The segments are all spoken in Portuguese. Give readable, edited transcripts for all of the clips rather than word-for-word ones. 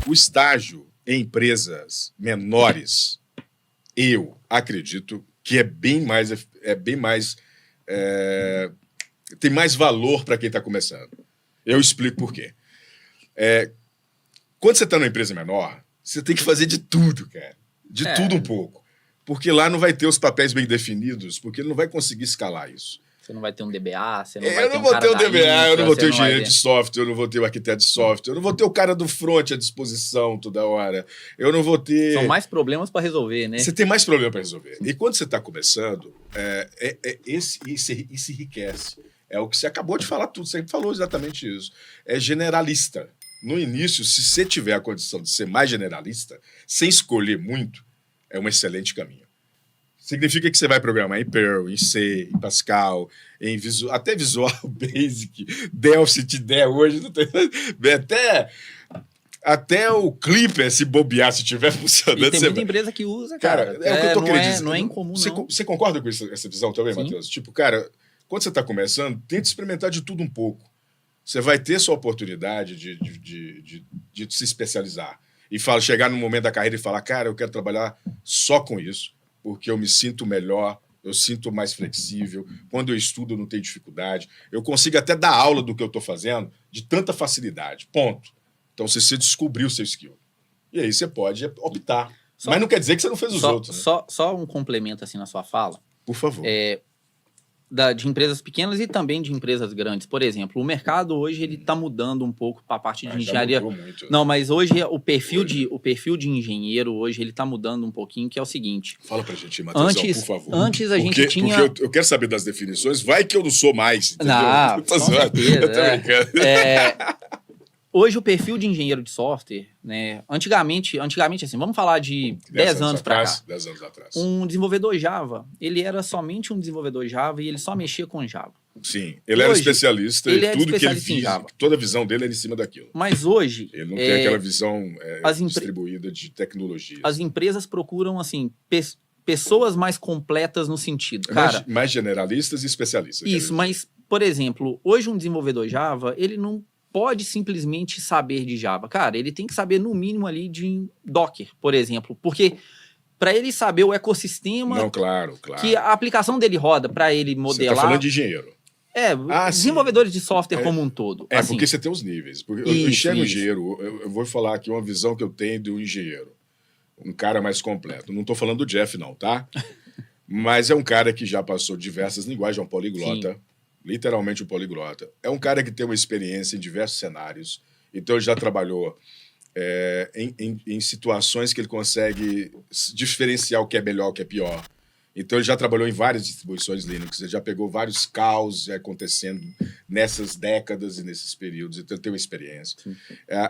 O estágio em empresas menores, eu acredito que tem mais valor para quem está começando. Eu explico por quê. Quando você está numa empresa menor, você tem que fazer de tudo, cara. De tudo um pouco. Porque lá não vai ter os papéis bem definidos, porque ele não vai conseguir escalar isso. Você não vai ter um DBA, você não vai ter eu não vou ter o DBA, eu não vou ter o engenheiro ter... de software, eu não vou ter o arquiteto de software, eu não vou ter o cara do front à disposição toda hora. Eu não vou ter... São mais problemas para resolver, né? Você tem mais problema para resolver. E quando você está começando, isso enriquece. É o que você acabou de falar tudo, você falou exatamente isso. É generalista. No início, se você tiver a condição de ser mais generalista, sem escolher muito, é um excelente caminho. Significa que você vai programar em Perl, em C, em Pascal, até Visual Basic, Delphi, se te der hoje, não tem, até o Clipper, se bobear, se estiver funcionando. E tem muita empresa que usa, cara. É o que eu tô querendo dizer. Não é incomum, não. Você concorda com essa visão também, Matheus? Tipo, cara, quando você está começando, tenta experimentar de tudo um pouco. Você vai ter sua oportunidade de se especializar. E chegar no momento da carreira e falar, cara, eu quero trabalhar só com isso, porque eu me sinto melhor, eu sinto mais flexível, quando eu estudo eu não tenho dificuldade, eu consigo até dar aula do que eu estou fazendo de tanta facilidade, ponto. Então você descobriu o seu skill. E aí você pode optar. Mas não quer dizer que você não fez os outros. Né? Só um complemento assim na sua fala. Por favor. De empresas pequenas e também de empresas grandes. Por exemplo, o mercado hoje ele está mudando um pouco para a parte de engenharia. Já mudou muito, né? Não, mas hoje o perfil de engenheiro hoje ele está mudando um pouquinho, que é o seguinte. Fala pra gente, Matheus, por favor. Antes a gente tinha... Porque eu quero saber das definições. Vai que eu não sou mais, entendeu? Não, com certeza, eu tô brincando. Hoje o perfil de engenheiro de software, né? Antigamente assim, vamos falar de 10 anos para cá. 10 anos atrás. Um desenvolvedor Java, ele era somente um desenvolvedor Java e ele só mexia com Java. Sim, ele era especialista e tudo que ele via, toda a visão dele era em cima daquilo. Mas hoje... Ele não tem aquela visão distribuída de tecnologia. As empresas procuram, assim, pessoas mais completas no sentido, cara... Mais generalistas e especialistas. Isso, mas, por exemplo, hoje um desenvolvedor Java, ele não pode simplesmente saber de Java. Cara, ele tem que saber no mínimo ali de Docker, por exemplo, porque para ele saber o ecossistema... Não, claro. Que a aplicação dele roda, para ele modelar... Você tá falando de engenheiro. Desenvolvedores de software como um todo. Assim. Porque você tem os níveis. Porque eu enxergo o engenheiro, eu vou falar aqui uma visão que eu tenho do engenheiro. Um cara mais completo. Não estou falando do Jeff, não, tá? Mas é um cara que já passou diversas linguagens, é um poliglota. Sim. Literalmente um poliglota. É um cara que tem uma experiência em diversos cenários. Então, ele já trabalhou em situações que ele consegue diferenciar o que é melhor, o que é pior. Então, ele já trabalhou em várias distribuições Linux. Ele já pegou vários caos acontecendo nessas décadas e nesses períodos. Então, ele tem uma experiência.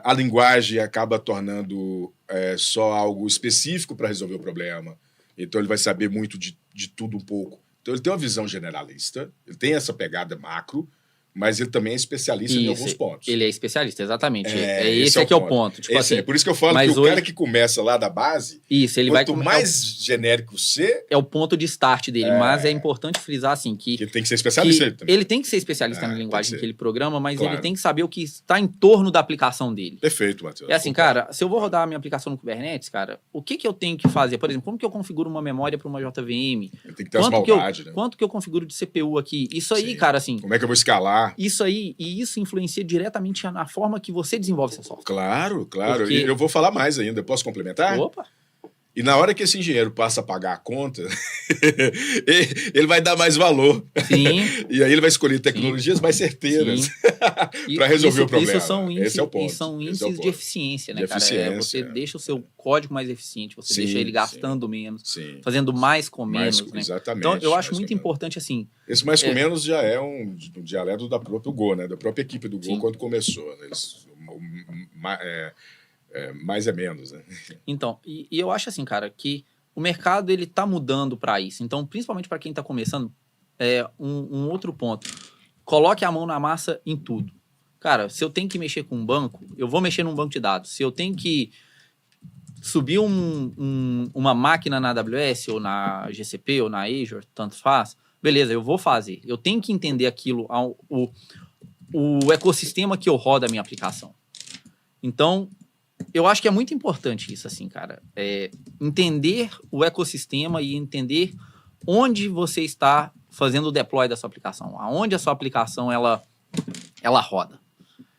A linguagem acaba tornando só algo específico para resolver o problema. Então, ele vai saber muito de tudo um pouco. Então, ele tem uma visão generalista, ele tem essa pegada macro, mas ele também é especialista em alguns pontos. Ele é especialista, exatamente. Esse que é o ponto. Tipo assim, é por isso que eu falo que o cara que começa lá da base, quanto mais genérico ser... É o ponto de start dele, mas é importante frisar assim que... Ele tem que ser especialista. Ele tem que ser especialista na linguagem que ele programa, mas ele tem que saber o que está em torno da aplicação dele. Perfeito, Matheus. É assim, cara, se eu vou rodar a minha aplicação no Kubernetes, cara, o que eu tenho que fazer? Por exemplo, como que eu configuro uma memória para uma JVM? Tem que ter as maldades, né? Quanto que eu configuro de CPU aqui? Isso aí, cara, assim... Como é que eu vou escalar? Isso aí, e isso influencia diretamente na forma que você desenvolve seu software. Claro. Porque... E eu vou falar mais ainda. Posso complementar? Opa! E na hora que esse engenheiro passa a pagar a conta, ele vai dar mais valor. Sim. E aí ele vai escolher tecnologias mais certeiras para resolver o problema. Esse é o ponto. E são índices de eficiência, né, cara? Você deixa o seu código mais eficiente, você deixa ele gastando menos, fazendo mais com menos, né? Exatamente. Então, eu acho muito importante, assim... Esse mais com menos já é um dialeto da própria Go, né? Da própria equipe do Go quando começou. Né? Mais é menos, né? Então, e eu acho assim, cara, que o mercado ele tá mudando para isso. Então, principalmente para quem está começando, um outro ponto. Coloque a mão na massa em tudo. Cara, se eu tenho que mexer com um banco, eu vou mexer num banco de dados. Se eu tenho que subir uma máquina na AWS ou na GCP ou na Azure, tanto faz, beleza, eu vou fazer. Eu tenho que entender aquilo, o ecossistema que eu rodo a minha aplicação. Então, eu acho que é muito importante isso, assim, cara. Entender o ecossistema e entender onde você está fazendo o deploy da sua aplicação. Aonde a sua aplicação, ela roda.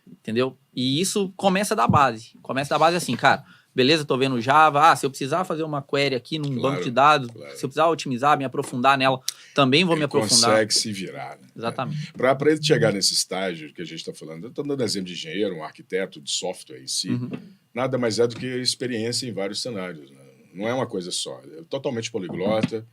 Entendeu? E isso começa da base. Começa da base assim, cara, beleza, tô vendo Java. Se eu precisar fazer uma query aqui num banco de dados, se eu precisar otimizar, me aprofundar nela, também vou me aprofundar. Consegue se virar, né? Exatamente. Para ele chegar nesse estágio que a gente está falando, eu estou dando exemplo de engenheiro, um arquiteto de software em si, nada mais é do que experiência em vários cenários, né? Não é uma coisa só. É totalmente poliglota,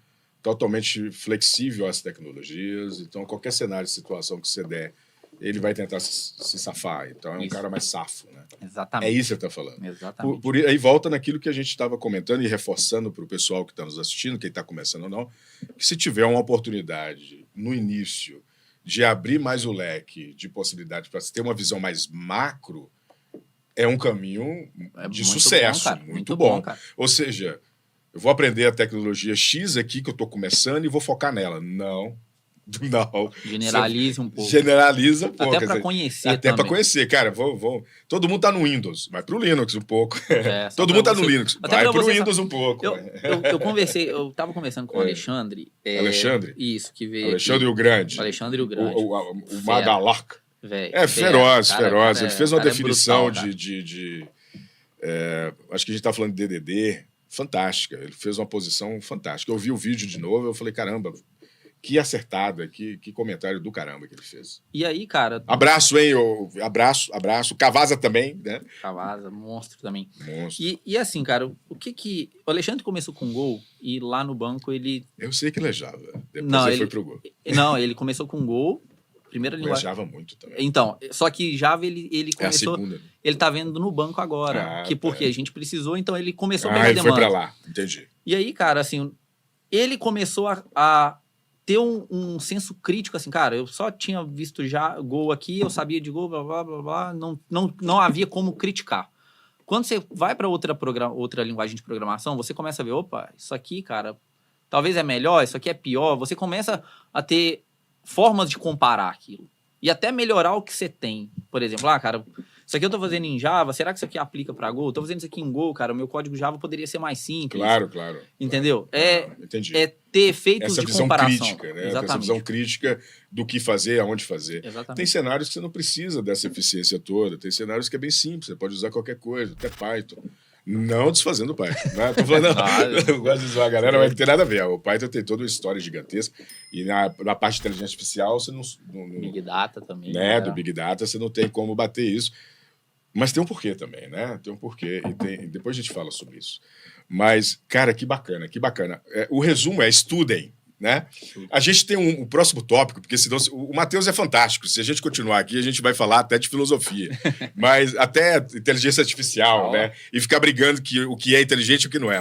totalmente flexível às tecnologias. Então, qualquer cenário, situação que você der, ele vai tentar se safar. Então, é um cara mais safo, né? Exatamente. É isso que você está falando. Exatamente. Aí volta naquilo que a gente estava comentando e reforçando para o pessoal que está nos assistindo, quem está começando ou não, que se tiver uma oportunidade no início de abrir mais o leque de possibilidades para ter uma visão mais macro, é um caminho de sucesso. Muito bom. Ou seja, eu vou aprender a tecnologia X aqui que eu estou começando e vou focar nela. Não. Generaliza um pouco. Generaliza um pouco. Até para conhecer. Até para conhecer. Cara, todo mundo está no Windows. Vai para o Linux um pouco. Todo mundo está no Linux. Vai para o Windows um pouco. Eu estava conversando com o Alexandre. Alexandre? Isso, que veio. Alexandre o Grande. Alexandre o Grande. O Magalhães. Feroz. Ele fez uma definição de acho que a gente está falando de DDD fantástica. Ele fez uma posição fantástica. Eu vi o vídeo de novo, eu falei, caramba, que acertada, que comentário do caramba que ele fez. E aí, cara... Abraço, hein? Abraço. Cavazza também, né? Cavazza, monstro também. Monstro. E assim, cara, o Alexandre começou com Go e lá no banco ele... Eu sei que ele é Java. Depois ele foi pro Go. Não, ele começou com Go. Primeira linguagem. Java muito também. Então, só que Java ele começou... É a segunda. Ele tá vendo no banco agora. Porque a gente precisou, então ele começou a pegar demanda. Ele foi pra lá, entendi. E aí, cara, assim, ele começou a ter um senso crítico, assim, cara, eu só tinha visto já Go aqui, eu sabia de Go, blá, blá, blá, blá, não havia como criticar. Quando você vai para outra linguagem de programação, você começa a ver, opa, isso aqui, cara, talvez é melhor, isso aqui é pior, você começa a ter formas de comparar aquilo. E até melhorar o que você tem. Por exemplo, cara, isso aqui eu tô fazendo em Java, será que isso aqui aplica para Go? Eu tô fazendo isso aqui em Go, cara, o meu código Java poderia ser mais simples. Claro. Entendeu? Entendi. É ter efeitos de comparação. Essa visão crítica, né? Essa visão crítica do que fazer, aonde fazer. Exatamente. Tem cenários que você não precisa dessa eficiência toda, tem cenários que é bem simples, você pode usar qualquer coisa, até Python. Não desfazendo o Python. Né? Tô falando, eu gosto de zoar a galera, mas não tem nada a ver. O Python tem toda uma história gigantesca. E na parte de inteligência artificial, você não Big Data também. Né? Do Big Data, você não tem como bater isso. Mas tem um porquê também, né? Tem um porquê. E depois a gente fala sobre isso. Mas, cara, que bacana, que bacana. O resumo é estudem. Né? A gente tem um próximo tópico, porque senão o Matheus é fantástico. Se a gente continuar aqui, a gente vai falar até de filosofia, mas até inteligência artificial, né? E ficar brigando o que é inteligente e o que não é.